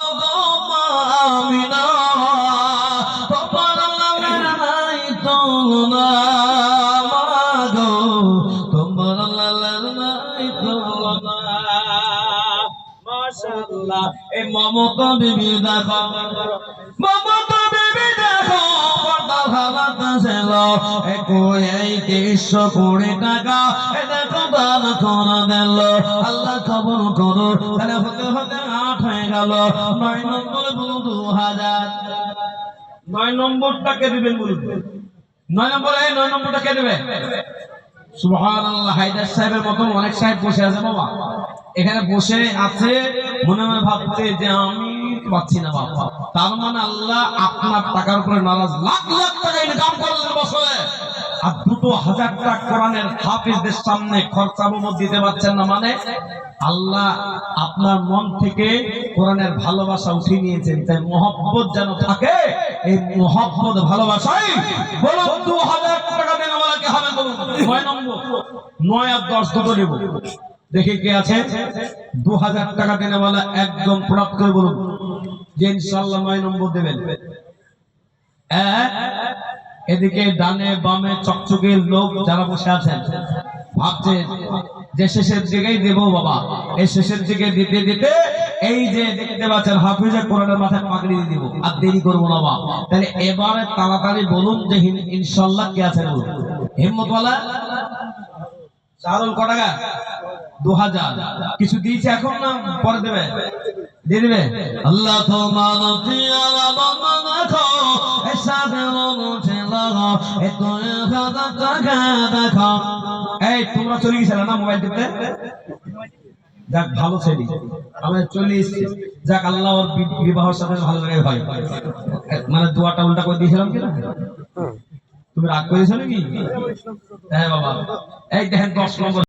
আমিনা তোমার লাগার নাই তুলনা মাগো তোমার লাগার নাই তুলনা মাশাআল্লাহ। এই মমতা বিবি দেখো, মমতা বিবি দেখো পর্দা ভালাতে ছিল এই 300 কোটি টাকা দেখো দান করে দিল। আল্লাহ কবুল করো। তাহলে হতে হতে 8 হয়ে গেল। 9 নম্বরে বলুন 2000। 9 নম্বরটাকে দিবেন বলুন। 9 নম্বরে 9 নম্বরটা কে দিবে? সুবহানাল্লাহ। হায়দার সাহেবের মতন অনেক সাহেব বসে আছে বাবা, এখানে বসে আছে, মনে মনে ভাবছে যে আমি পাচ্ছি না বাবা। তার মানে আল্লাহ আপনার টাকার উপরে নারাজ। লাখ লাখ টাকা ইনকাম করলেন বছরে, আর 2000 টাকা কোরআনের হাফেজদের সামনে খরচা বাবদ দিতে পারছেন না, মানে আল্লাহ আপনার মন থেকে কোরআনের ভালোবাসা উঠে নিয়েছেন। তাই মহব্বত যেন থাকে, এই মহব্বত ভালোবাসাই বলুন 2000 টাকা দেন আমাকে হবে বলুন। 9 নম্বর 9 আর 10 দুটো নেব, দেখি কে আছে 2000 টাকা দেনে वाला একদম প্রাপ্ত করে বলুন যে ইনশাআল্লাহ 9 নম্বর দেবেন। এদিকে ডানে বামে চকচকে লোক যারা বসে আছেন ভাবছে যে শেষের দিকেই দেব বাবা, এই শেষের দিকে দিতে দিতে এই যে দেখতে পাচ্ছেন হাফিজে কোরআনের মাথায় পাগড়ি দিয়ে দিব, আর দেরি করব না বাবা। তাহলে এবারে তাড়াতাড়ি বলুন যে ইনশাআল্লাহ কে আছে বলুন। হিম্মত वाला চারুল ক টাকা? 2000। কিছু দিয়েছে এখন না পরে দেবে? দিয়ে দেবে। আল্লাহ তোমার পিয়ারা বাবা দেখো এসাবে রোছে লাগা এ 2000 টাকা দেখো। এই তোমরা চলে গেছিলে না মোবাইল টিপতে? যাক ভালো ছেলে, আমরা চলে এসেছি। যাক আল্লাহ ওর বিবাহের সাথে ভালো লাগে ভাই, মানে দোয়াটা উল্টা করে দিয়েছিলাম কি না? তুমি রাগ করেছো নাকি? হ্যাঁ বাবা। এই দেখেন 10 নম্বর